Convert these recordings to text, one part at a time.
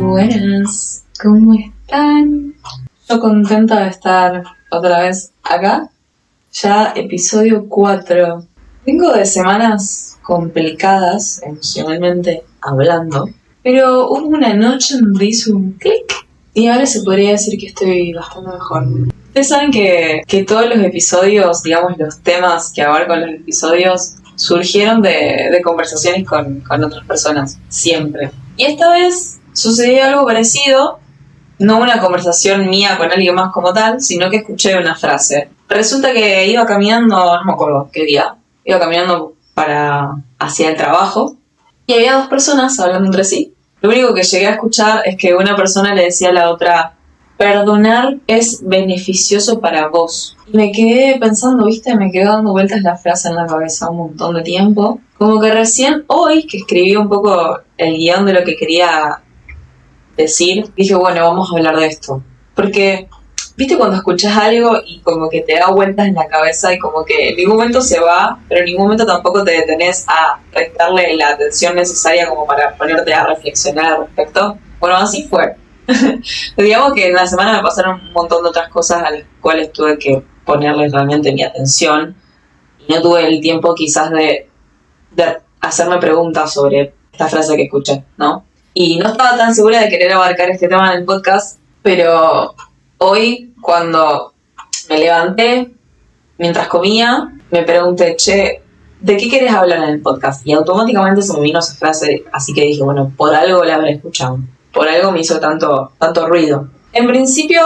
Buenas, ¿cómo están? Yo contenta de estar otra vez acá. Ya episodio 4. Vengo de semanas complicadas emocionalmente hablando, pero hubo una noche donde hizo un clic y ahora se podría decir que estoy bastante mejor. Ustedes saben que todos los episodios, digamos los temas que abarco en los episodios, surgieron de conversaciones con otras personas, siempre. Y esta vez sucedió algo parecido, no una conversación mía con alguien más como tal, sino que escuché una frase. Resulta que iba caminando, no me acuerdo qué día, iba caminando hacia el trabajo y había dos personas hablando entre sí. Lo único que llegué a escuchar es que una persona le decía a la otra: perdonar es beneficioso para vos. Y me quedé pensando, me quedé dando vueltas la frase en la cabeza un montón de tiempo. Como que recién hoy, que escribí un poco el guión de lo que quería decir, dije, bueno, vamos a hablar de esto. Porque, cuando escuchas algo y como que te da vueltas en la cabeza y como que en ningún momento se va, pero en ningún momento tampoco te detenés a prestarle la atención necesaria como para ponerte a reflexionar al respecto. Bueno, así fue. Digamos que en la semana me pasaron un montón de otras cosas a las cuales tuve que ponerle realmente mi atención y no tuve el tiempo quizás de hacerme preguntas sobre esta frase que escuché, ¿no? Y no estaba tan segura de querer abarcar este tema en el podcast, pero hoy cuando me levanté, mientras comía, me pregunté, ¿de qué querés hablar en el podcast? Y automáticamente se me vino esa frase, así que dije, bueno, por algo la habré escuchado. Por algo me hizo tanto ruido. En principio,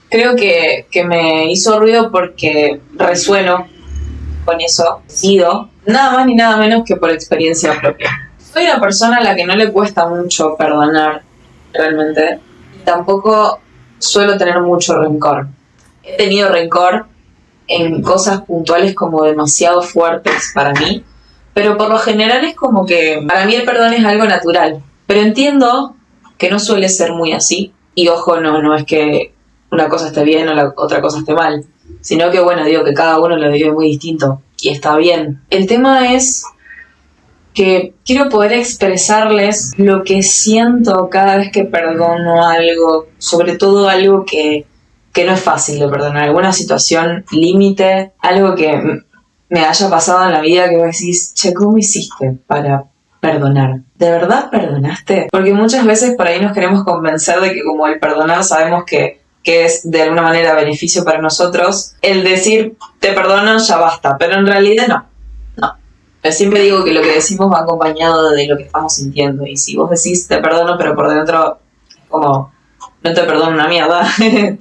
creo que me hizo ruido porque resueno con eso. Sido nada más ni nada menos que por experiencia propia. Soy una persona a la que no le cuesta mucho perdonar, realmente. Y tampoco suelo tener mucho rencor. He tenido rencor en cosas puntuales como demasiado fuertes para mí, pero por lo general es como que para mí el perdón es algo natural. Pero entiendo que no suele ser muy así. Y ojo, no es que una cosa esté bien o la otra cosa esté mal, sino que que cada uno lo vive muy distinto y está bien. El tema es que quiero poder expresarles lo que siento cada vez que perdono algo, sobre todo algo que no es fácil de perdonar, alguna situación límite, algo que me haya pasado en la vida que vos decís, ¿cómo hiciste para perdonar? ¿De verdad perdonaste? Porque muchas veces por ahí nos queremos convencer de que como el perdonar sabemos que es de alguna manera beneficio para nosotros, el decir te perdono ya basta, pero en realidad no. Yo siempre digo que lo que decimos va acompañado de lo que estamos sintiendo, y si vos decís te perdono pero por dentro como no te perdono una mierda,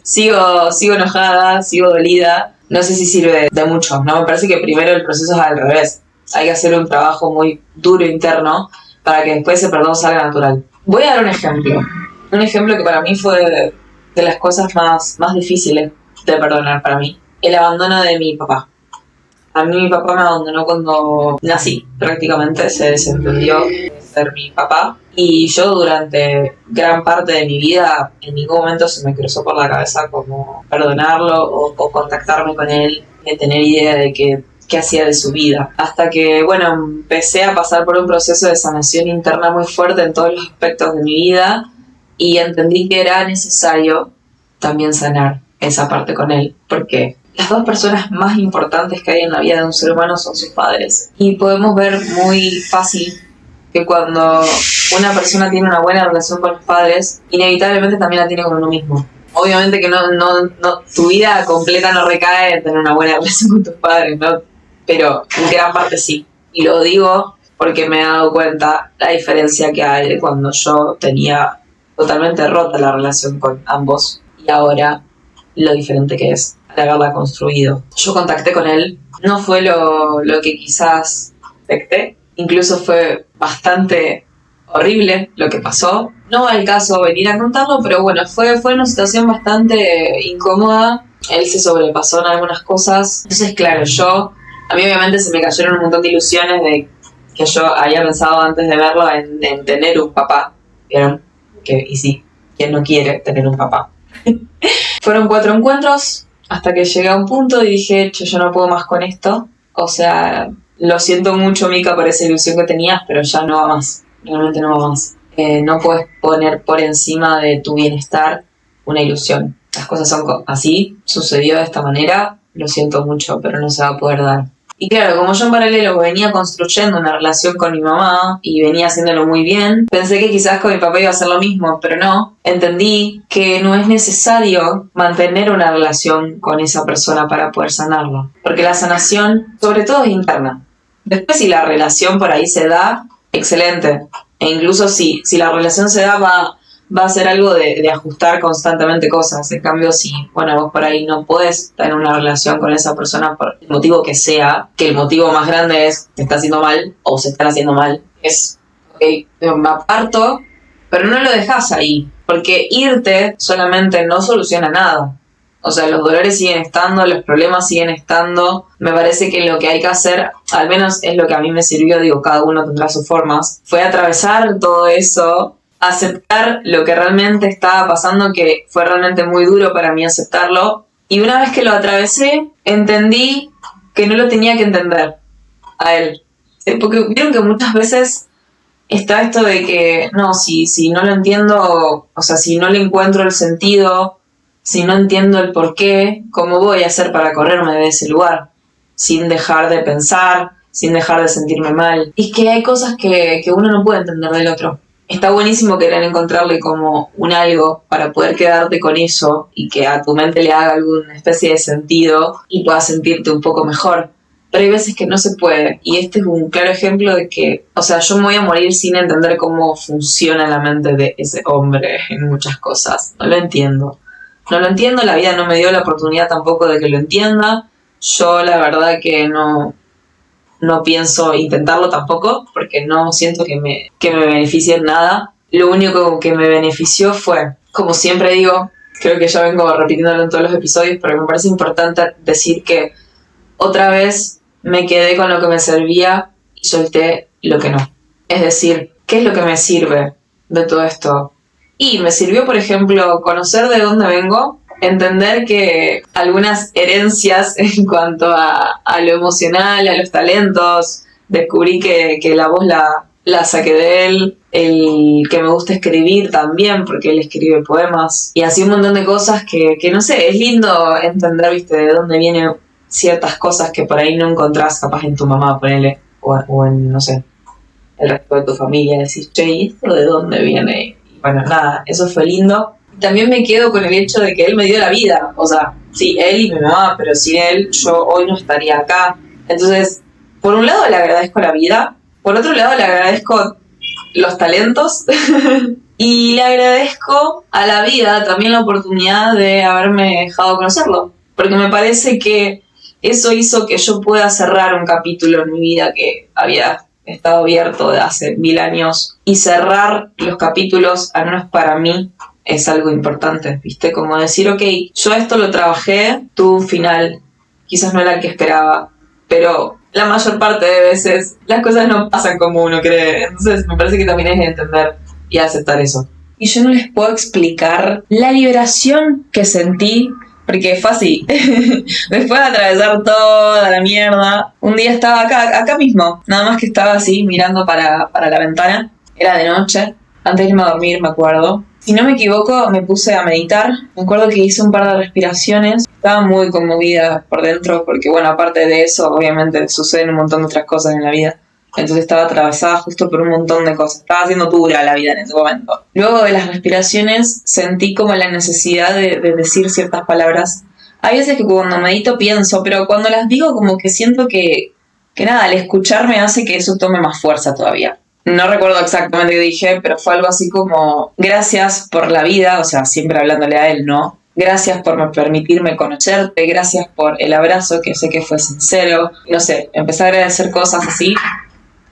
sigo enojada, sigo dolida, no sé si sirve de mucho, ¿no? Me parece que primero el proceso es al revés. Hay que hacer un trabajo muy duro interno para que después ese perdón salga natural. Voy a dar un ejemplo. Un ejemplo que para mí fue de las cosas más difíciles de perdonar para mí. El abandono de mi papá. A mí mi papá me abandonó cuando nací, prácticamente se desentendió de ser mi papá. Y yo durante gran parte de mi vida en ningún momento se me cruzó por la cabeza como perdonarlo o contactarme con él, de tener idea de qué hacía de su vida. Hasta que, empecé a pasar por un proceso de sanación interna muy fuerte en todos los aspectos de mi vida y entendí que era necesario también sanar esa parte con él, porque las dos personas más importantes que hay en la vida de un ser humano son sus padres. Y podemos ver muy fácil que cuando una persona tiene una buena relación con los padres, inevitablemente también la tiene con uno mismo. Obviamente que no tu vida completa no recae en tener una buena relación con tus padres, ¿no? Pero en gran parte sí. Y lo digo porque me he dado cuenta la diferencia que hay de cuando yo tenía totalmente rota la relación con ambos y ahora lo diferente que es al haberla construido. Yo contacté con él, no fue lo que quizás expecté, incluso fue bastante horrible lo que pasó. No va el caso venir a contarlo, pero fue una situación bastante incómoda. Él se sobrepasó en algunas cosas. Entonces, claro, a mí obviamente se me cayeron un montón de ilusiones de que yo había pensado antes de verlo en tener un papá. ¿Vieron? Y sí, ¿quién no quiere tener un papá? Fueron 4 encuentros hasta que llegué a un punto y dije, yo no puedo más con esto. O sea, lo siento mucho, Mica, por esa ilusión que tenías, pero ya no va más. Realmente no va más. No puedes poner por encima de tu bienestar una ilusión. Las cosas son así, sucedió de esta manera, lo siento mucho, pero no se va a poder dar. Y claro, como yo en paralelo venía construyendo una relación con mi mamá y venía haciéndolo muy bien, pensé que quizás con mi papá iba a hacer lo mismo, pero no. Entendí que no es necesario mantener una relación con esa persona para poder sanarla, porque la sanación, sobre todo, es interna. Después, si la relación por ahí se da, excelente. E incluso si la relación se da, va a ser algo de ajustar constantemente cosas. En cambio, si, bueno, vos por ahí no podés tener una relación con esa persona por el motivo que sea, que el motivo más grande es te está haciendo mal o se están haciendo mal, es, ok, me aparto, pero no lo dejás ahí, porque irte solamente no soluciona nada. O sea, los dolores siguen estando, los problemas siguen estando. Me parece que lo que hay que hacer, al menos es lo que a mí me sirvió, digo, cada uno tendrá sus formas, fue atravesar todo eso, aceptar lo que realmente estaba pasando, que fue realmente muy duro para mí aceptarlo. Y una vez que lo atravesé, entendí que no lo tenía que entender a él. Porque vieron que muchas veces está esto de que, no, si no lo entiendo, o sea, si no le encuentro el sentido, si no entiendo el por qué, ¿cómo voy a hacer para correrme de ese lugar? Sin dejar de pensar, sin dejar de sentirme mal. Y es que hay cosas que uno no puede entender del otro. Está buenísimo querer encontrarle como un algo para poder quedarte con eso y que a tu mente le haga alguna especie de sentido y puedas sentirte un poco mejor. Pero hay veces que no se puede. Y este es un claro ejemplo de que, o sea, yo me voy a morir sin entender cómo funciona la mente de ese hombre en muchas cosas. No lo entiendo. No lo entiendo, la vida no me dio la oportunidad tampoco de que lo entienda. Yo la verdad que no pienso intentarlo tampoco, porque no siento que me beneficie en nada. Lo único que me benefició fue, como siempre digo, creo que ya vengo repitiéndolo en todos los episodios, pero me parece importante decir que otra vez me quedé con lo que me servía y solté lo que no. Es decir, ¿qué es lo que me sirve de todo esto? Y me sirvió, por ejemplo, conocer de dónde vengo, entender que algunas herencias en cuanto a lo emocional, a los talentos, descubrí que la voz la saqué de él, el que me gusta escribir también, porque él escribe poemas, y así un montón de cosas que no sé, es lindo entender, viste, de dónde vienen ciertas cosas que por ahí no encontrás capaz en tu mamá, ponele, o en, no sé, el resto de tu familia, decís, che, ¿y esto de dónde viene? Y bueno, nada, eso fue lindo. También me quedo con el hecho de que él me dio la vida, o sea, sí, él y mi mamá, pero sin él yo hoy no estaría acá. Entonces, por un lado le agradezco la vida, por otro lado le agradezco los talentos y le agradezco a la vida también la oportunidad de haberme dejado conocerlo, porque me parece que eso hizo que yo pueda cerrar un capítulo en mi vida que había estado abierto de hace 1000 años, y cerrar los capítulos, al menos para mí, es algo importante, ¿viste? Como decir, ok, yo esto lo trabajé, tuve un final, quizás no era el que esperaba, pero la mayor parte de veces las cosas no pasan como uno cree, entonces me parece que también es entender y aceptar eso. Y yo no les puedo explicar la liberación que sentí, porque fue así. Después de atravesar toda la mierda, un día estaba acá mismo, nada más que estaba así mirando para la ventana, era de noche, antes de irme a dormir, me acuerdo. Si no me equivoco, me puse a meditar. Me acuerdo que hice un par de respiraciones. Estaba muy conmovida por dentro porque, bueno, aparte de eso, obviamente suceden un montón de otras cosas en la vida. Entonces estaba atravesada justo por un montón de cosas. Estaba haciendo dura la vida en ese momento. Luego de las respiraciones sentí como la necesidad de decir ciertas palabras. Hay veces que cuando medito pienso, pero cuando las digo como que siento que nada, al escucharme hace que eso tome más fuerza todavía. No recuerdo exactamente qué dije, pero fue algo así como, gracias por la vida, o sea, siempre hablándole a él, ¿no? Gracias por permitirme conocerte, gracias por el abrazo, que sé que fue sincero. No sé, empecé a agradecer cosas así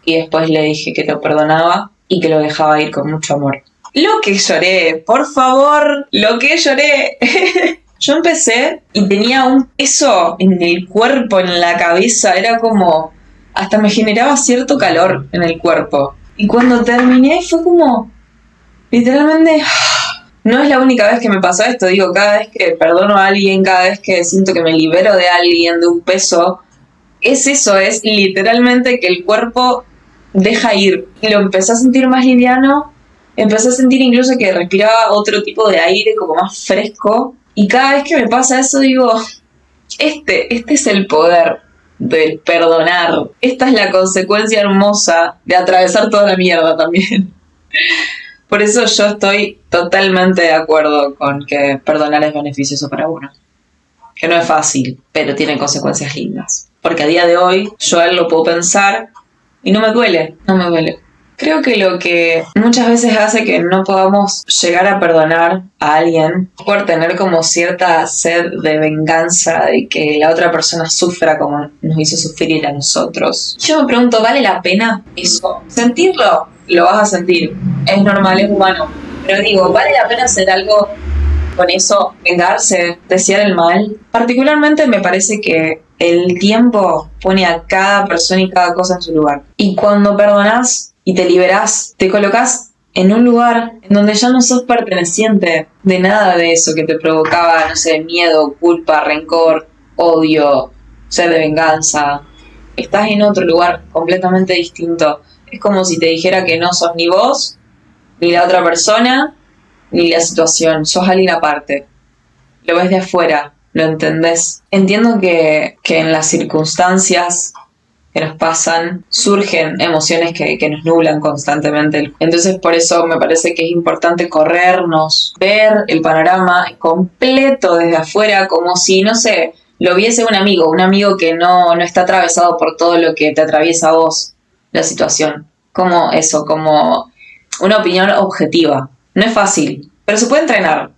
y después le dije que lo perdonaba y que lo dejaba ir con mucho amor. Lo que lloré, por favor, lo que lloré. Yo empecé y tenía un peso en el cuerpo, en la cabeza, era como, hasta me generaba cierto calor en el cuerpo. Y cuando terminé fue como, literalmente, no es la única vez que me pasó esto, digo, cada vez que perdono a alguien, cada vez que siento que me libero de alguien, de un peso, es eso, es literalmente que el cuerpo deja ir. Y lo empecé a sentir más liviano empecé a sentir incluso que respiraba otro tipo de aire como más fresco. Y cada vez que me pasa eso digo, este es el poder del perdonar. Esta es la consecuencia hermosa de atravesar toda la mierda también. Por eso yo estoy totalmente de acuerdo con que perdonar es beneficioso para uno. Que no es fácil, pero tiene consecuencias lindas. Porque a día de hoy yo a él lo puedo pensar y no me duele. Creo que lo que muchas veces hace que no podamos llegar a perdonar a alguien por tener como cierta sed de venganza, de que la otra persona sufra como nos hizo sufrir a nosotros. Yo me pregunto, ¿vale la pena eso? Sentirlo, lo vas a sentir. Es normal, es humano. Pero digo, ¿vale la pena hacer algo con eso? Vengarse, desear el mal. Particularmente me parece que el tiempo pone a cada persona y cada cosa en su lugar. Y cuando perdonás y te liberás, te colocás en un lugar en donde ya no sos perteneciente de nada de eso que te provocaba, no sé, miedo, culpa, rencor, odio, sed de venganza. Estás en otro lugar completamente distinto. Es como si te dijera que no sos ni vos, ni la otra persona, ni la situación. Sos alguien aparte. Lo ves de afuera, lo entendés. Entiendo que en las circunstancias que nos pasan, surgen emociones que nos nublan constantemente. Entonces por eso me parece que es importante corrernos, ver el panorama completo desde afuera, como si, no sé, lo viese un amigo que no está atravesado por todo lo que te atraviesa a vos, la situación. Como eso, como una opinión objetiva. No es fácil, pero se puede entrenar.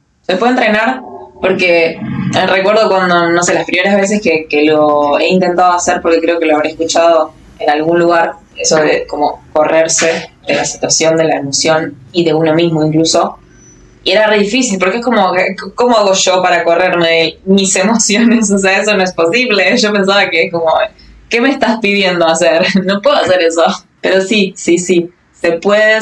Porque recuerdo cuando, no sé, las primeras veces que lo he intentado hacer, porque creo que lo habré escuchado en algún lugar, eso de como correrse de la situación, de la emoción y de uno mismo incluso. Y era re difícil, porque es como, ¿cómo hago yo para correrme de mis emociones? O sea, eso no es posible. Yo pensaba que es como, ¿qué me estás pidiendo hacer? No puedo hacer eso. Pero sí, se puede,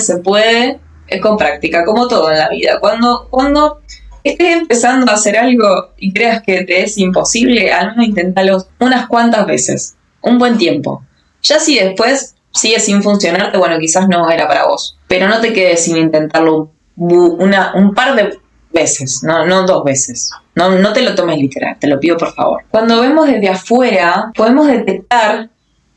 es con práctica, como todo en la vida. Cuando estés empezando a hacer algo y creas que te es imposible, al menos inténtalo unas cuantas veces, un buen tiempo. Ya si después sigue sin funcionarte, bueno, quizás no era para vos, pero no te quedes sin intentarlo un par de veces, no 2 veces. No te lo tomes literal, te lo pido por favor. Cuando vemos desde afuera, podemos detectar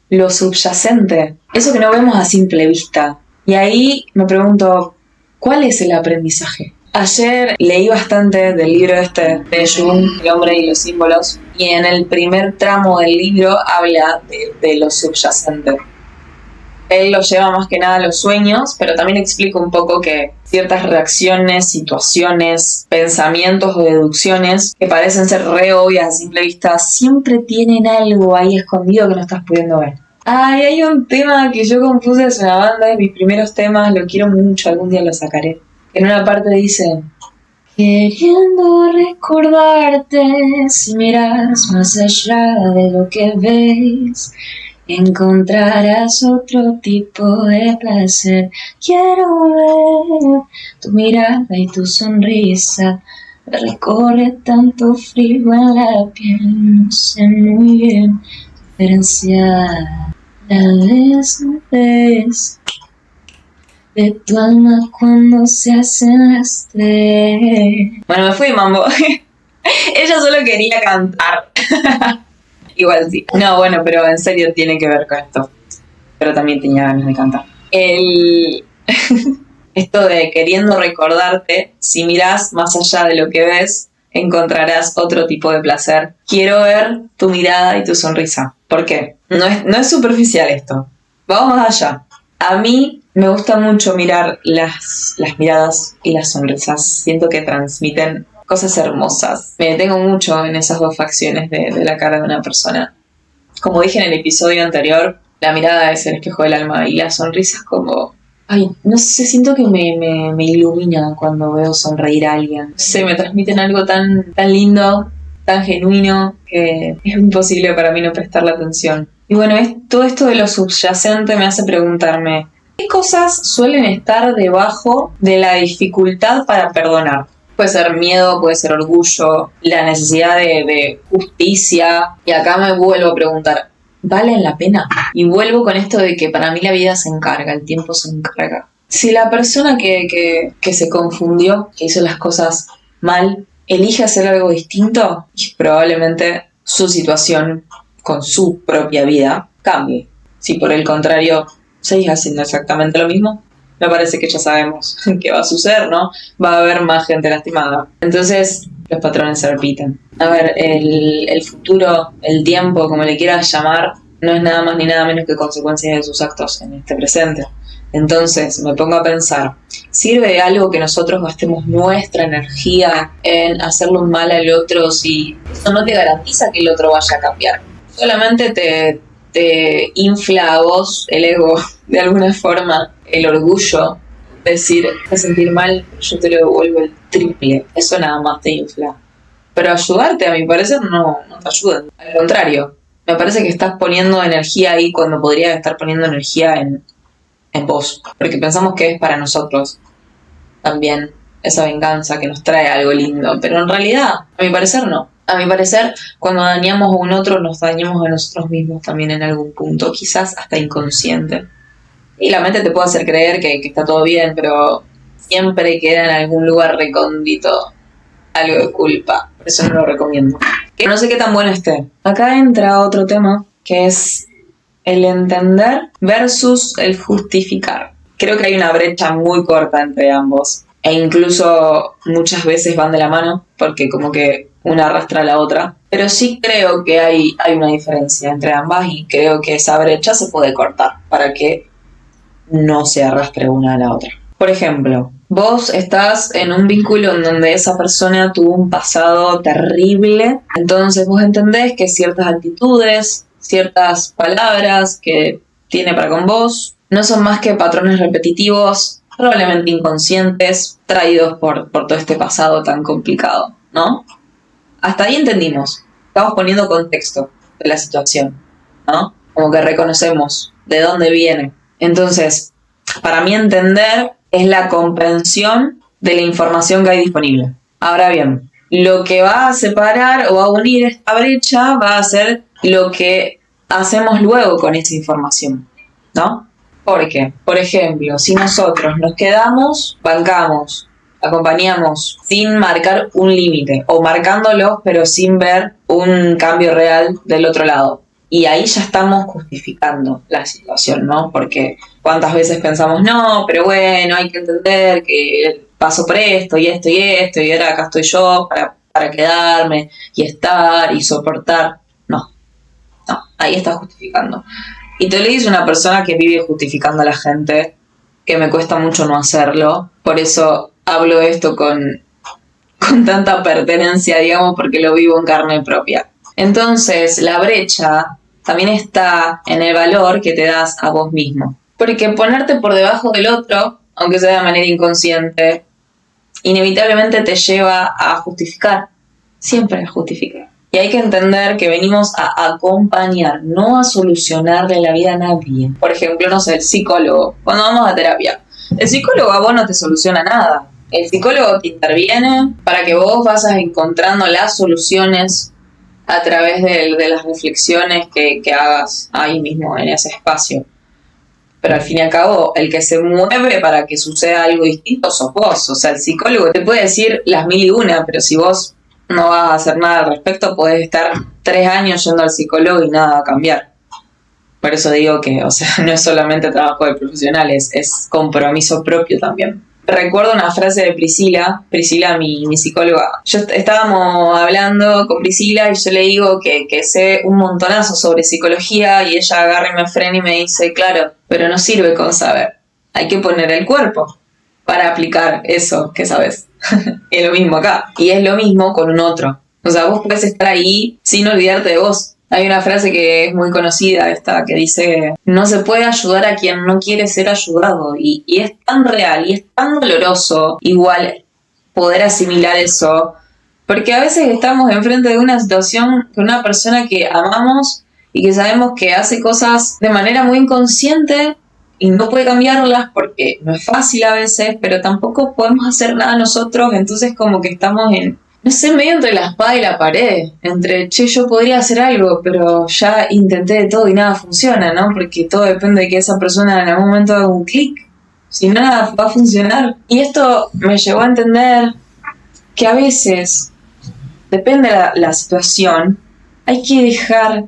lo subyacente, eso que no vemos a simple vista. Y ahí me pregunto, ¿cuál es el aprendizaje? Ayer leí bastante del libro de Jung, El hombre y los símbolos, y en el primer tramo del libro habla de lo subyacente. Él lo lleva más que nada a los sueños, pero también explica un poco que ciertas reacciones, situaciones, pensamientos o deducciones que parecen ser re obvias a simple vista, siempre tienen algo ahí escondido que no estás pudiendo ver. Ay, hay un tema que yo compuse hace una banda, de mis primeros temas, lo quiero mucho, algún día lo sacaré. En una parte dice: queriendo recordarte, si miras más allá de lo que ves, encontrarás otro tipo de placer. Quiero ver tu mirada y tu sonrisa, me recorre tanto frío en la piel, no sé muy bien diferenciar la desnudez de tu alma cuando se hacen las 3. Bueno, me fui de mambo. Ella solo quería cantar. Igual sí. No, bueno, pero en serio tiene que ver con esto. Pero también tenía ganas de cantar. Esto de queriendo recordarte, si mirás más allá de lo que ves, encontrarás otro tipo de placer. Quiero ver tu mirada y tu sonrisa. ¿Por qué? No es superficial esto. Vamos más allá. A mí me gusta mucho mirar las miradas y las sonrisas. Siento que transmiten cosas hermosas. Me detengo mucho en esas dos facciones de la cara de una persona. Como dije en el episodio anterior, la mirada es el espejo del alma y la sonrisa es como... Ay, no sé, siento que me ilumina cuando veo sonreír a alguien. No sé, me transmiten algo tan lindo, tan genuino, que es imposible para mí no prestarle atención. Y bueno, todo esto de lo subyacente me hace preguntarme, ¿qué cosas suelen estar debajo de la dificultad para perdonar? Puede ser miedo, puede ser orgullo, la necesidad de justicia. Y acá me vuelvo a preguntar, ¿valen la pena? Y vuelvo con esto de que para mí la vida se encarga, el tiempo se encarga. Si la persona que se confundió, que hizo las cosas mal, elige hacer algo distinto, probablemente su situación con su propia vida cambie. Si por el contrario seguís haciendo exactamente lo mismo, me parece que ya sabemos qué va a suceder, ¿no? Va a haber más gente lastimada. Entonces, los patrones se repiten. A ver, el futuro, el tiempo, como le quieras llamar, no es nada más ni nada menos que consecuencia de sus actos en este presente. Entonces, me pongo a pensar, ¿sirve de algo que nosotros gastemos nuestra energía en hacerle un mal al otro si eso no te garantiza que el otro vaya a cambiar? Solamente te infla a vos el ego, de alguna forma, el orgullo, decir, te sentir mal, yo te lo devuelvo el triple. Eso nada más te infla. Pero ayudarte, a mi parecer, no te ayuda. Al contrario, me parece que estás poniendo energía ahí cuando podrías estar poniendo energía en vos. Porque pensamos que es para nosotros también esa venganza que nos trae algo lindo. Pero en realidad, a mi parecer, no. A mi parecer, cuando dañamos a un otro, nos dañamos a nosotros mismos también en algún punto, quizás hasta inconsciente. Y la mente te puede hacer creer que está todo bien, pero siempre queda en algún lugar recóndito algo de culpa. Por eso no lo recomiendo. Que no sé qué tan bueno esté. Acá entra otro tema, que es el entender versus el justificar. Creo que hay una brecha muy corta entre ambos. E incluso muchas veces van de la mano, porque como que una arrastra a la otra. Pero sí creo que hay una diferencia entre ambas y creo que esa brecha se puede cortar para que no se arrastre una a la otra. Por ejemplo, vos estás en un vínculo en donde esa persona tuvo un pasado terrible, entonces vos entendés que ciertas actitudes, ciertas palabras que tiene para con vos no son más que patrones repetitivos, probablemente inconscientes, traídos por todo este pasado tan complicado, ¿no? Hasta ahí entendimos. Estamos poniendo contexto de la situación, ¿no? Como que reconocemos de dónde viene. Entonces, para mí entender es la comprensión de la información que hay disponible. Ahora bien, lo que va a separar o va a unir esta brecha va a ser lo que hacemos luego con esa información, ¿no? Porque, por ejemplo, si nosotros nos quedamos, bancamos, acompañamos sin marcar un límite o marcándolo pero sin ver un cambio real del otro lado. Y ahí ya estamos justificando la situación, ¿no? Porque cuántas veces pensamos, no, pero bueno, hay que entender que paso por esto y esto y esto y ahora acá estoy yo para quedarme y estar y soportar. No, ahí estás justificando. Y te lo dice una persona que vive justificando a la gente, que me cuesta mucho no hacerlo. Por eso hablo esto con tanta pertenencia, digamos, porque lo vivo en carne propia. Entonces, la brecha también está en el valor que te das a vos mismo. Porque ponerte por debajo del otro, aunque sea de manera inconsciente, inevitablemente te lleva a justificar. Siempre a justificar. Y hay que entender que venimos a acompañar, no a solucionarle la vida a nadie. Por ejemplo, no sé, el psicólogo. Cuando vamos a terapia, el psicólogo a vos no te soluciona nada. El psicólogo te interviene para que vos vayas encontrando las soluciones a través de las reflexiones que hagas ahí mismo en ese espacio. Pero al fin y al cabo, el que se mueve para que suceda algo distinto sos vos. O sea, el psicólogo te puede decir las mil y una, pero si vos no vas a hacer nada al respecto, podés estar 3 años yendo al psicólogo y nada va a cambiar. Por eso digo que, o sea, no es solamente trabajo de profesionales, es compromiso propio también. Recuerdo una frase de Priscila, mi psicóloga. Estábamos hablando con Priscila y yo le digo que sé un montonazo sobre psicología y ella agarra y me frena y me dice, claro, pero no sirve con saber. Hay que poner el cuerpo para aplicar eso que sabes. Es lo mismo acá. Y es lo mismo con un otro. O sea, vos podés estar ahí sin olvidarte de vos. Hay una frase que es muy conocida esta que dice, no se puede ayudar a quien no quiere ser ayudado. Y es tan real y es tan doloroso igual poder asimilar eso. Porque a veces estamos enfrente de una situación con una persona que amamos y que sabemos que hace cosas de manera muy inconsciente y no puede cambiarlas porque no es fácil a veces, pero tampoco podemos hacer nada nosotros. Entonces como que estamos no sé, medio entre la espada y la pared, entre, che, yo podría hacer algo, pero ya intenté de todo y nada funciona, ¿no? Porque todo depende de que esa persona en algún momento haga un clic Si no, nada va a funcionar. Y esto me llevó a entender que a veces, depende de la situación, hay que dejar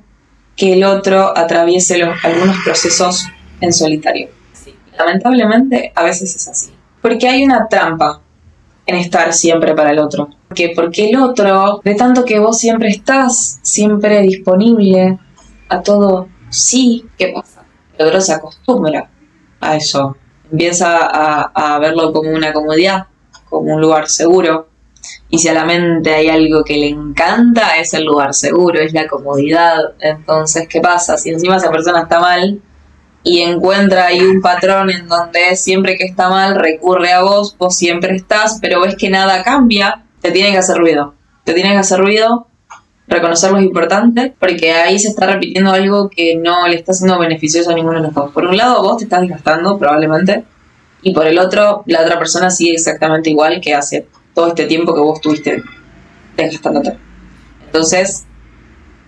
que el otro atraviese algunos procesos en solitario. Sí. Lamentablemente, a veces es así. Porque hay una trampa en estar siempre para el otro. Porque el otro, de tanto que vos siempre estás, siempre disponible a todo, sí, ¿qué pasa? El otro se acostumbra a eso. Empieza a verlo como una comodidad, como un lugar seguro. Y si a la mente hay algo que le encanta, es el lugar seguro, es la comodidad. Entonces, ¿qué pasa? Si encima esa persona está mal y encuentra ahí un patrón en donde siempre que está mal recurre a vos, vos siempre estás, pero ves que nada cambia, te tiene que hacer ruido. Te tiene que hacer ruido, reconocerlo es importante, porque ahí se está repitiendo algo que no le está siendo beneficioso a ninguno de los dos. Por un lado, vos te estás desgastando, probablemente, y por el otro, la otra persona sigue exactamente igual que hace todo este tiempo que vos estuviste desgastándote. Entonces,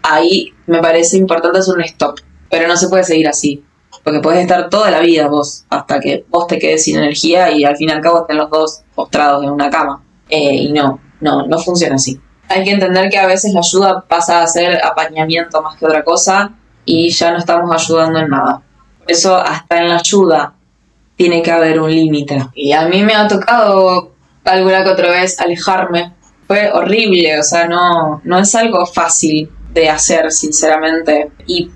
ahí me parece importante hacer un stop, pero no se puede seguir así, porque podés estar toda la vida vos, hasta que vos te quedes sin energía y al fin y al cabo estén los dos postrados en una cama. Y no funciona así. Hay que entender que a veces la ayuda pasa a ser apañamiento más que otra cosa y ya no estamos ayudando en nada. Por eso hasta en la ayuda tiene que haber un límite. Y a mí me ha tocado alguna que otra vez alejarme. Fue horrible, o sea, no es algo fácil de hacer, sinceramente. Y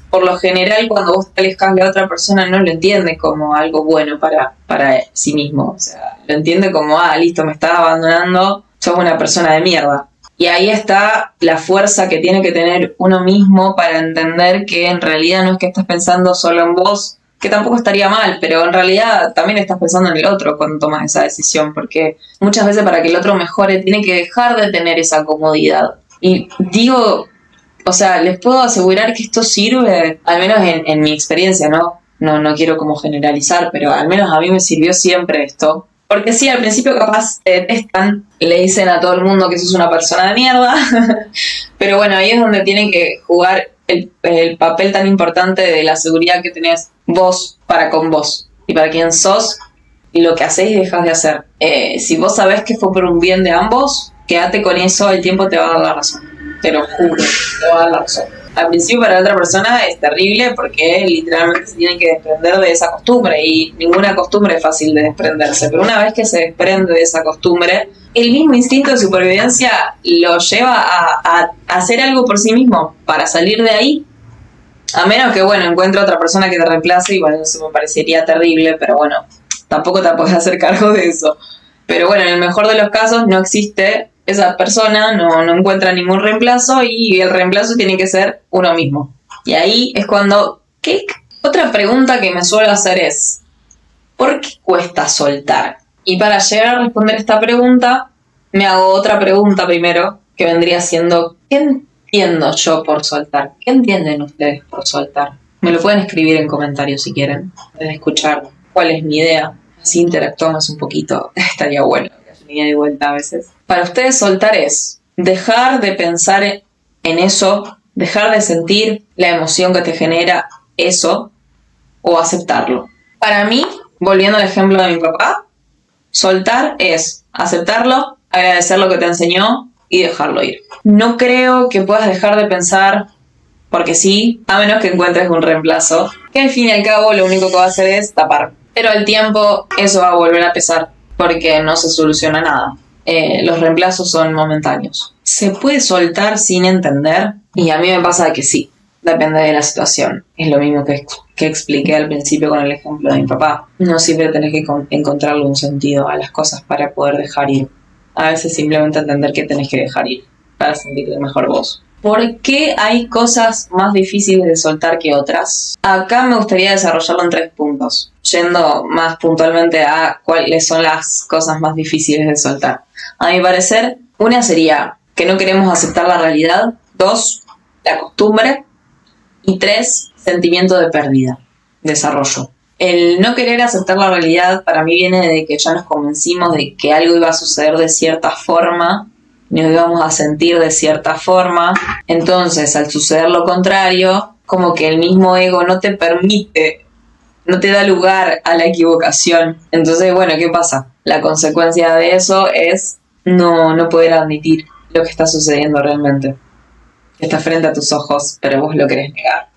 por lo general, cuando vos te alejas, la otra persona no lo entiende como algo bueno para sí mismo. O sea, lo entiende como, listo, me estás abandonando, sos una persona de mierda. Y ahí está la fuerza que tiene que tener uno mismo para entender que en realidad no es que estás pensando solo en vos, que tampoco estaría mal, pero en realidad también estás pensando en el otro cuando tomas esa decisión, porque muchas veces para que el otro mejore tiene que dejar de tener esa comodidad. Y digo, o sea, les puedo asegurar que esto sirve, al menos en mi experiencia, ¿no? No quiero como generalizar, pero al menos a mí me sirvió siempre esto. Porque sí, al principio capaz te detestan, le dicen a todo el mundo que sos una persona de mierda, pero bueno, ahí es donde tienen que jugar el papel tan importante de la seguridad que tenés vos para con vos y para quien sos y lo que hacés y dejás de hacer. Si vos sabés que fue por un bien de ambos, quédate con eso, el tiempo te va a dar la razón. Te lo juro, te va a dar la razón. Al principio para la otra persona es terrible porque literalmente se tienen que desprender de esa costumbre y ninguna costumbre es fácil de desprenderse, pero una vez que se desprende de esa costumbre, el mismo instinto de supervivencia lo lleva a hacer algo por sí mismo para salir de ahí, a menos que bueno, encuentre otra persona que te reemplace y bueno, eso me parecería terrible, pero bueno, tampoco te puedes hacer cargo de eso. Pero bueno, en el mejor de los casos no existe esa persona, no encuentra ningún reemplazo y el reemplazo tiene que ser uno mismo. Y ahí es cuando... Otra pregunta que me suelo hacer es, ¿por qué cuesta soltar? Y para llegar a responder esta pregunta, me hago otra pregunta primero, que vendría siendo, ¿qué entiendo yo por soltar? ¿Qué entienden ustedes por soltar? Me lo pueden escribir en comentarios si quieren, pueden escuchar cuál es mi idea. Así interactuamos un poquito, estaría bueno. Ida y vuelta a veces. Para ustedes soltar es dejar de pensar en eso, dejar de sentir la emoción que te genera eso o aceptarlo. Para mí, volviendo al ejemplo de mi papá, soltar es aceptarlo, agradecer lo que te enseñó y dejarlo ir. No creo que puedas dejar de pensar porque sí, a menos que encuentres un reemplazo, que al fin y al cabo lo único que va a hacer es tapar. Pero al tiempo eso va a volver a pesar porque no se soluciona nada. Los reemplazos son momentáneos. ¿Se puede soltar sin entender? Y a mí me pasa que sí, depende de la situación. Es lo mismo que expliqué al principio con el ejemplo de mi papá. No siempre tenés que encontrarle un sentido a las cosas para poder dejar ir. A veces simplemente entender que tenés que dejar ir para sentirte mejor vos. ¿Por qué hay cosas más difíciles de soltar que otras? Acá me gustaría desarrollarlo en 3 puntos, yendo más puntualmente a cuáles son las cosas más difíciles de soltar. A mi parecer, una sería que no queremos aceptar la realidad, 2, la costumbre, y 3, sentimiento de pérdida, desarrollo. El no querer aceptar la realidad para mí viene de que ya nos convencimos de que algo iba a suceder de cierta forma, nos íbamos a sentir de cierta forma, entonces al suceder lo contrario, como que el mismo ego no te permite no te da lugar a la equivocación. Entonces, bueno, ¿qué pasa? La consecuencia de eso es no poder admitir lo que está sucediendo realmente. Está frente a tus ojos, pero vos lo querés negar.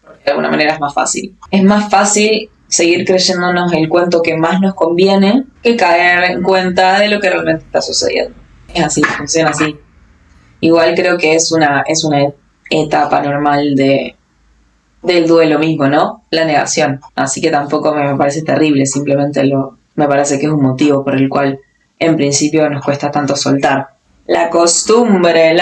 Porque de alguna manera es más fácil. Es más fácil seguir creyéndonos el cuento que más nos conviene que caer en cuenta de lo que realmente está sucediendo. Es así, funciona así. Igual creo que es una etapa normal del duelo mismo, ¿no? La negación. Así que tampoco me parece terrible, simplemente me parece que es un motivo por el cual en principio nos cuesta tanto soltar. La costumbre,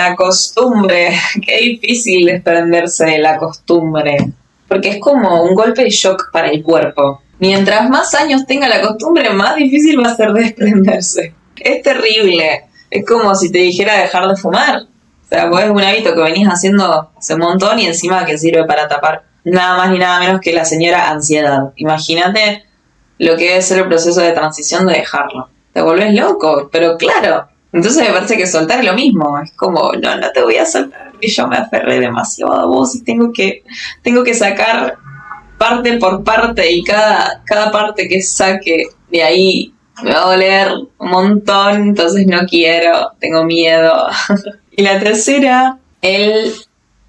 qué difícil desprenderse de la costumbre, porque es como un golpe de shock para el cuerpo. Mientras más años tenga la costumbre, más difícil va a ser desprenderse. Es terrible, es como si te dijera dejar de fumar. O sea, vos es un hábito que venís haciendo hace un montón y encima que sirve para tapar nada más ni nada menos que la señora ansiedad. Imagínate lo que debe ser el proceso de transición de dejarlo. Te volvés loco, pero claro. Entonces me parece que soltar es lo mismo. Es como, no te voy a soltar porque yo me aferré demasiado a vos y tengo que sacar parte por parte y cada parte que saque de ahí me va a doler un montón, entonces no quiero, tengo miedo. Y la tercera, el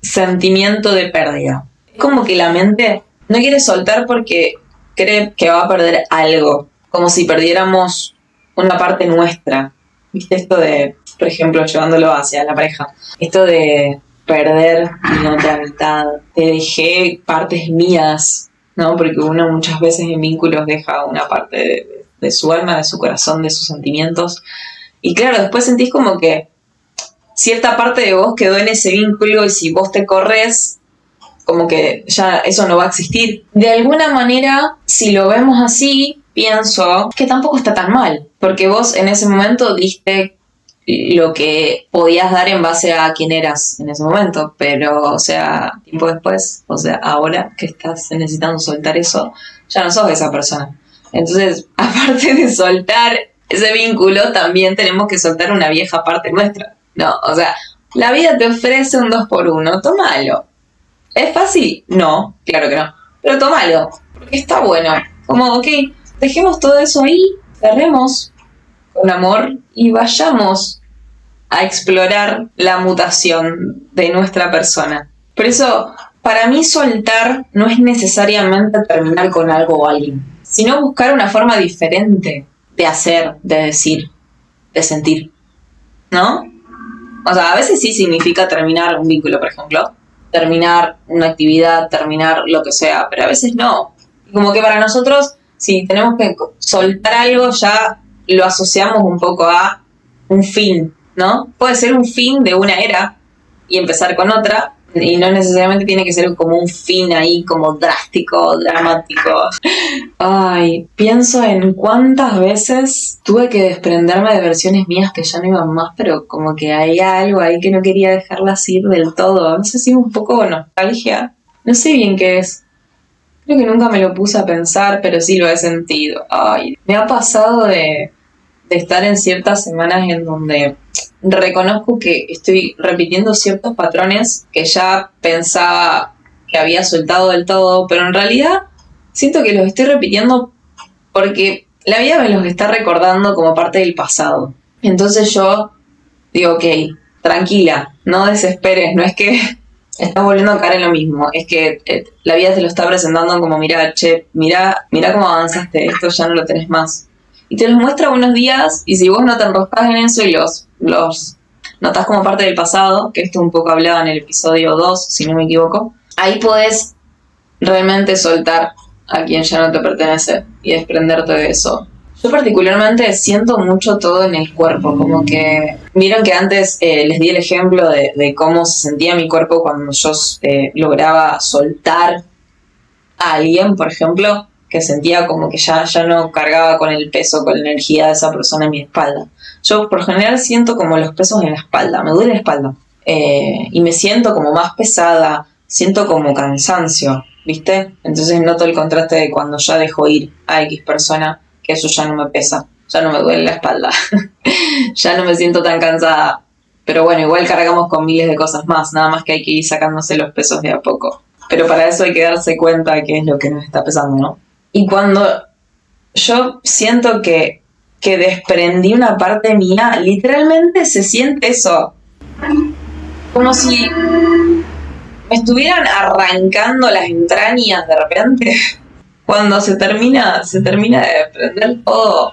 sentimiento de pérdida. Es como que la mente no quiere soltar porque cree que va a perder algo, como si perdiéramos una parte nuestra. ¿Viste esto de, por ejemplo, llevándolo hacia la pareja? Esto de perder mi otra mitad. Te dejé partes mías, ¿no? Porque uno muchas veces en vínculos deja una parte de su alma, de su corazón, de sus sentimientos. Y claro, después sentís como que cierta parte de vos quedó en ese vínculo y si vos te corres, como que ya eso no va a existir. De alguna manera, si lo vemos así, pienso que tampoco está tan mal, porque vos en ese momento diste lo que podías dar en base a quién eras en ese momento, pero, o sea, tiempo después, o sea, ahora que estás necesitando soltar eso, ya no sos esa persona. Entonces, aparte de soltar ese vínculo, también tenemos que soltar una vieja parte nuestra. No, o sea, la vida te ofrece un 2x1, tómalo. ¿Es fácil? No, claro que no. Pero tómalo, porque está bueno. Como, ok, dejemos todo eso ahí, cerremos con amor y vayamos a explorar la mutación de nuestra persona. Por eso, para mí soltar no es necesariamente terminar con algo o alguien, sino buscar una forma diferente de hacer, de decir, de sentir, ¿no? O sea, a veces sí significa terminar un vínculo, por ejemplo, terminar una actividad, terminar lo que sea, pero a veces no. Y como que para nosotros, si tenemos que soltar algo, ya lo asociamos un poco a un fin, ¿no? Puede ser un fin de una era y empezar con otra, y no necesariamente tiene que ser como un fin ahí, como drástico, dramático. Ay, pienso en cuántas veces tuve que desprenderme de versiones mías que ya no iban más, pero como que hay algo ahí que no quería dejarlas ir del todo. No sé si es un poco nostalgia. No sé bien qué es. Creo que nunca me lo puse a pensar, pero sí lo he sentido. Ay, me ha pasado de estar en ciertas semanas en donde reconozco que estoy repitiendo ciertos patrones que ya pensaba que había soltado del todo, pero en realidad siento que los estoy repitiendo porque la vida me los está recordando como parte del pasado. Entonces yo digo, ok, tranquila, no desesperes, no es que estás volviendo a caer en lo mismo, es que la vida te lo está presentando como, mira, che, mira cómo avanzaste, esto ya no lo tenés más. Y te los muestra unos días, y si vos no te enroscás en eso y los notás como parte del pasado, que esto un poco hablaba en el episodio 2, si no me equivoco, ahí podés realmente soltar a quien ya no te pertenece y desprenderte de eso. Yo particularmente siento mucho todo en el cuerpo, como que vieron que antes les di el ejemplo de cómo se sentía mi cuerpo cuando yo lograba soltar a alguien, por ejemplo, que sentía como que ya no cargaba con el peso, con la energía de esa persona en mi espalda. Yo por general siento como los pesos en la espalda, me duele la espalda, y me siento como más pesada, siento como cansancio, ¿viste? Entonces noto el contraste de cuando ya dejo ir a X persona, que eso ya no me pesa, ya no me duele la espalda, ya no me siento tan cansada. Pero bueno, igual cargamos con miles de cosas más, nada más que hay que ir sacándose los pesos de a poco. Pero para eso hay que darse cuenta de qué es lo que nos está pesando, ¿no? Y cuando yo siento que desprendí una parte mía, literalmente se siente eso. Como si me estuvieran arrancando las entrañas de repente. Cuando se termina de desprender todo,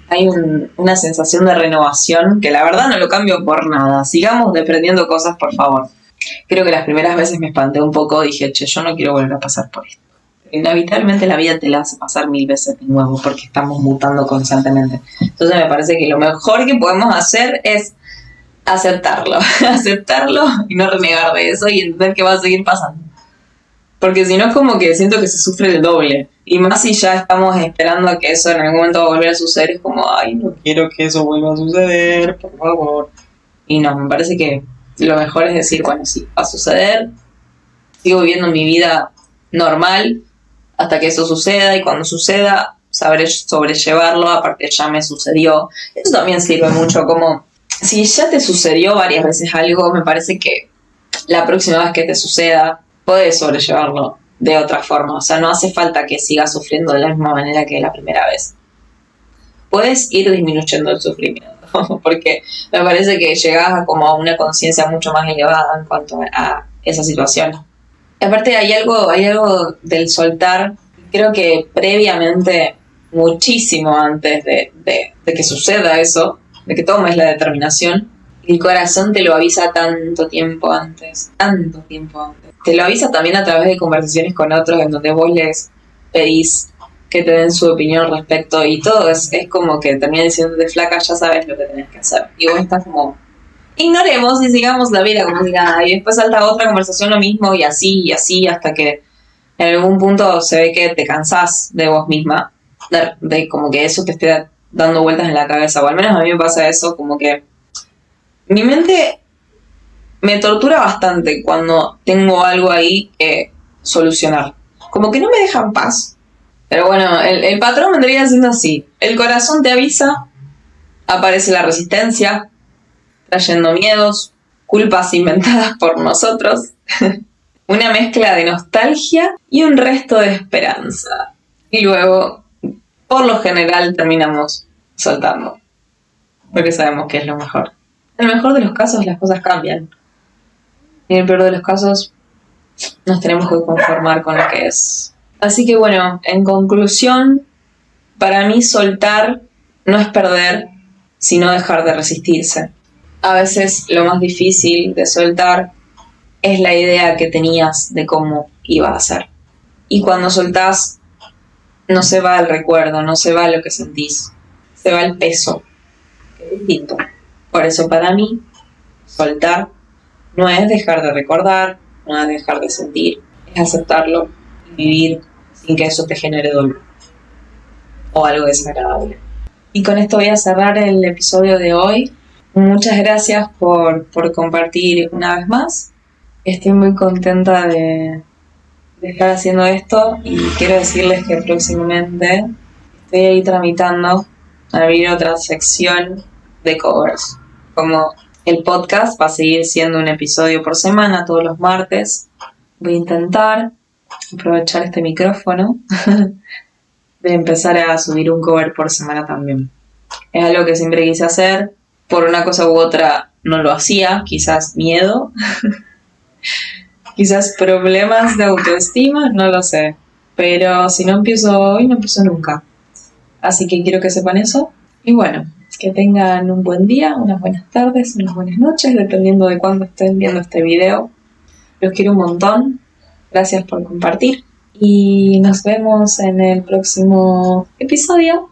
hay una sensación de renovación que la verdad no lo cambio por nada. Sigamos desprendiendo cosas, por favor. Creo que las primeras veces me espanté un poco, dije, che, yo no quiero volver a pasar por esto. Inevitablemente la vida te la hace pasar 1000 veces de nuevo porque estamos mutando constantemente. Entonces me parece que lo mejor que podemos hacer es aceptarlo y no renegar de eso y entender que va a seguir pasando. Porque si no es como que siento que se sufre el doble. Y más si ya estamos esperando a que eso en algún momento va a volver a suceder, es como, ay, no quiero que eso vuelva a suceder, por favor. Y no, me parece que lo mejor es decir, bueno, sí, va a suceder, sigo viviendo mi vida normal hasta que eso suceda, y cuando suceda sabré sobrellevarlo, aparte ya me sucedió. Eso también sirve mucho, como si ya te sucedió varias veces algo, me parece que la próxima vez que te suceda podés sobrellevarlo de otra forma. O sea, no hace falta que sigas sufriendo de la misma manera que la primera vez. Puedes ir disminuyendo el sufrimiento, porque me parece que llegás a como a una conciencia mucho más elevada en cuanto a esa situación. Aparte hay algo del soltar, creo que previamente, muchísimo antes de que suceda eso, de que tomes la determinación, el corazón te lo avisa tanto tiempo antes. Te lo avisa también a través de conversaciones con otros en donde vos les pedís que te den su opinión al respecto y todo es como que termina diciéndote, flaca, ya sabes lo que tenés que hacer. Y vos estás como, ignoremos y sigamos la vida como si nada. Y después salta otra conversación lo mismo y así, hasta que en algún punto se ve que te cansás de vos misma, de como que eso te esté dando vueltas en la cabeza. O al menos a mí me pasa eso, como que mi mente me tortura bastante cuando tengo algo ahí que solucionar. Como que no me deja en paz. Pero bueno, el patrón vendría siendo así. El corazón te avisa, aparece la resistencia, trayendo miedos, culpas inventadas por nosotros, una mezcla de nostalgia y un resto de esperanza. Y luego, por lo general, terminamos soltando. Porque sabemos que es lo mejor. En el mejor de los casos, las cosas cambian. Y en el peor de los casos, nos tenemos que conformar con lo que es. Así que bueno, en conclusión, para mí soltar no es perder, sino dejar de resistirse. A veces lo más difícil de soltar es la idea que tenías de cómo iba a ser. Y cuando soltás, no se va el recuerdo, no se va lo que sentís, se va el peso, que es distinto. Por eso para mí, soltar no es dejar de recordar, no es dejar de sentir, es aceptarlo y vivir sin que eso te genere dolor o algo desagradable. Y con esto voy a cerrar el episodio de hoy. Muchas gracias por compartir una vez más. Estoy muy contenta de estar haciendo esto y quiero decirles que próximamente estoy ahí tramitando abrir otra sección de covers. Como el podcast va a seguir siendo un episodio por semana, todos los martes, voy a intentar aprovechar este micrófono de empezar a subir un cover por semana también. Es algo que siempre quise hacer, por una cosa u otra no lo hacía, quizás miedo, quizás problemas de autoestima, no lo sé. Pero si no empiezo hoy, no empiezo nunca. Así que quiero que sepan eso. Y bueno, que tengan un buen día, unas buenas tardes, unas buenas noches, dependiendo de cuándo estén viendo este video. Los quiero un montón. Gracias por compartir. Y nos vemos en el próximo episodio.